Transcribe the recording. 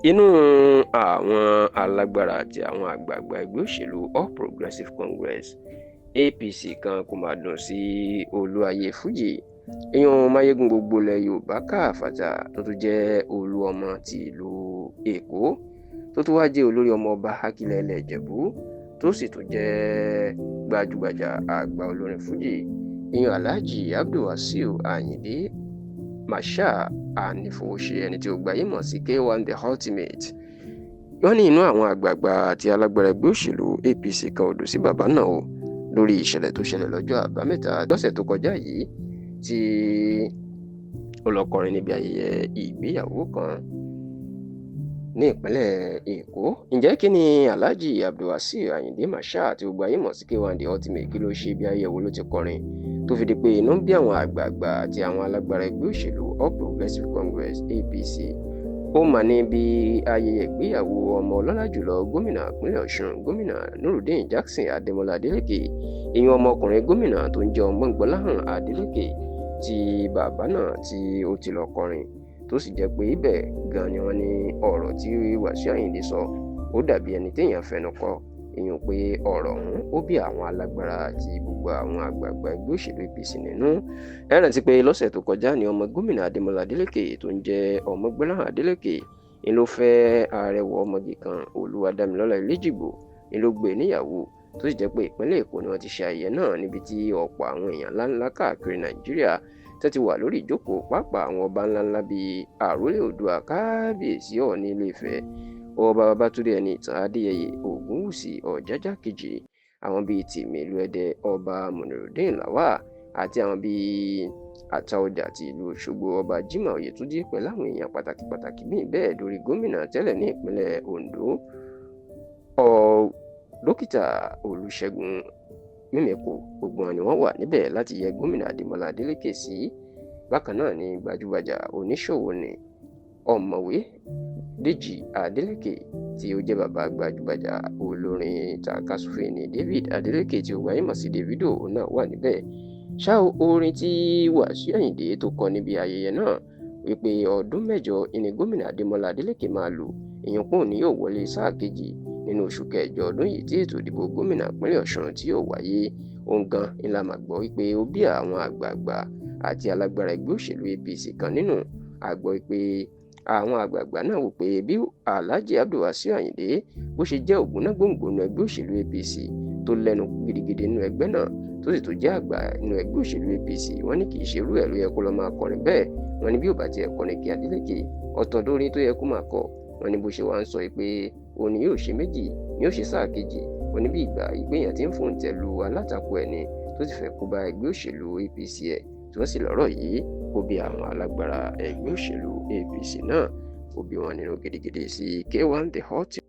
Inú àwọn alágbára àti àwọn àgbààgbà ẹgbẹ́ òṣèlú All Progressives Congress APC kan kò máa dùn sí Olúwayé Fújì, èèyàn máyégún gbogbo ilẹ̀ Yorùbá káfàtà tó tún jẹ́ olú ọmọ ti ìlú Èkó, tó tún wá jẹ́ olórí ọmọ ọba Akilẹ̀ ilẹ̀ Ìjẹ̀bú, tó sì tún jẹ́ gbajúgbajà àgbà olórin Fújì, èèyàn Alhaji Abdulwasiu Ayinde Marshal Anífowóṣe, ẹni tí ó gbajúmọ̀ mọ̀ sí K1 The Ultimate. Wọ́n ní inú àwọn àgbààgbà àti alágbára ẹgbẹ́ òṣèlú APC kan ò dùn sí bàbá náà o lórí ìṣẹ̀lẹ̀ tó ṣẹlẹ̀ lọ́jọ́ àbámẹ́ta lọ́sẹ̀ tó kọjá yìí tí ó lọ kọrin níbi ayẹyẹ ìgbéyàwó kan ní ìpínlẹ̀ Èkó. Ǹjẹ́ kí ni Alhaji Abdulwasiu Ayinde Marshal àti gbogbo ayé mọ̀ sí K1 The Ultimate kí ló ṣe bí ayẹyẹ wo ló ti kọrin tó fi di pé inú ń bí àwọn àgbààgbà àti àwọn alágbára ẹgbẹ́ òṣèlú All Progressives Congress APC? Ó mà ní bí ayẹyẹ ìgbéyàwó ọmọ ọlọ́lá jùlọ gómìnà ìpínlẹ̀ Ọ̀ṣun, gómìnà Nurudeen Jackson Adémọ́lá Adélékè, ìyẹn ọmọkùnrin gómìnà tó ń jẹ́ Ọmọgbọ́láhàn Adélékè, tí bàbá náà tí ó ti lọ kọrin, tó sì jẹ́ pé ibẹ̀ gan ni wọ́n ní ọ̀rọ̀ tí Wasiu Ayinde sọ ó dàbí ẹni téèyàn fẹnu kò, ìyẹn pé ọ̀rọ̀ ọ̀hún ó bí àwọn alágbára àti gbogbo àwọn àgbààgbà ẹgbẹ́ òṣèlú APC nínú. Ẹ rántí pé lọ́sẹ̀ tó kọjá ni ọmọ gómìnà Adémọ́lá Adélékè tó ń jẹ́ Ọmọgbọ́láhàn Adélékè ni ló fẹ́ arẹwà ọmọge kan Olúwadámilọ́lá Ẹlẹ́jìgbò ni ló gbé níyàwó, tó sì jẹ́ pé ìpínlẹ̀ Èkó ni wọ́n ti ṣe ayẹyẹ náà, níbi tí ọ̀pọ̀ àwọn èèyàn ńláńlá káàkiri Nàìjíríà tẹ́ ti wà lórí ìjókòó, pàápàá àwọn ọba ńláńlá bíi Àrólé Oòduà Kábíyèsí Ọọ̀ni Ilé Ifẹ̀, ọba Babátúndé Ẹniìtàn Adéyẹyè Ògúnwùsì Ọ̀jájá kejì, àwọn bíi Tìmílù Ẹdẹ ọba Mùnírùdíìn Lawal, àti àwọn bíi Àtaọjà ti ìlú Òṣogbo ọba Jimoh Oyètúnjí, pẹ̀lú àwọn èèyàn pàtàkì míì bẹ́ẹ̀ lórí gómìnà tẹ́lẹ̀ ní ìpínlẹ̀ Ondo dókítà Olúṣẹ́gun Mímíkò. Gbogbo wọn ni wọ́n wà níbẹ̀ láti yẹ gómìnà Adémọ́lá Adélékè sí. Bákan náà ni gbajúgbajà oníṣòwò ní ọ̀mọ̀wé Déjì Adélékè, tí ó jẹ́ bàbá gbajúgbajà olórin tàkasúfèé ní David Adélékè, tí ó gbajúmọ̀ sí Davido, náà wà níbẹ̀. Ṣá orin tí Wasiu Ayinde tó kọ níbi ayẹyẹ náà wípé ọdún 8 ni gómìnà Adémọ́lá Adélékè máa lò, ìyẹn pé òun ni yóò wọlé sáà kejì nínú oṣù kẹjọ ọdún yìí tí ètò ìdìbò gómìnà ìpínlẹ̀ Ọ̀ṣun tí yóò wáyé. Òun gan ńlá máa gbọ́ wípé ó bí àwọn àgbààgbà àti alágbára ẹgbẹ́ òṣèlú APC kan nínú. Àgbọ̀ wípé àwọn àgbààgbà náà wò pé bí Alhaji Abdulwasiu Ayinde bó ṣe jẹ́ ògúnnágbòǹgbò nínú ẹgbẹ́ òṣèlú APC tó lẹ́nu gidigidi nínú ẹgbẹ́ náà, tó sì tó jẹ́ àgbà nínú ẹgbẹ́ òṣèlú APC, wọ́n ní kì í ṣe irú ẹ̀ ló yẹ kó lọ máa kọrin bẹ́ẹ̀. Wọ́n ní bí ò bá tiẹ̀ kọrin kí Adélékè, ọ̀tọ̀ lórin tó yẹ kó máa kọ. Wọ́n ní bó ṣe wá ń sọ pé òun ni yóò ṣe méjì, yóò ṣe sáà kejì. Wọ́n ní bí ìgbà ìgbéyàn tí ń fòǹtẹ̀ lu alátakò ẹni tó sì fẹ́ kó bá ẹgbẹ́ òṣèlú APC ẹ̀, tí wọ́n sì lọ́rọ̀ yìí kó bí àwọn alágbára ẹgbẹ́ òṣèlú APC náà, ó bí wọn nínú gidigidi sí K1 The Ultimate.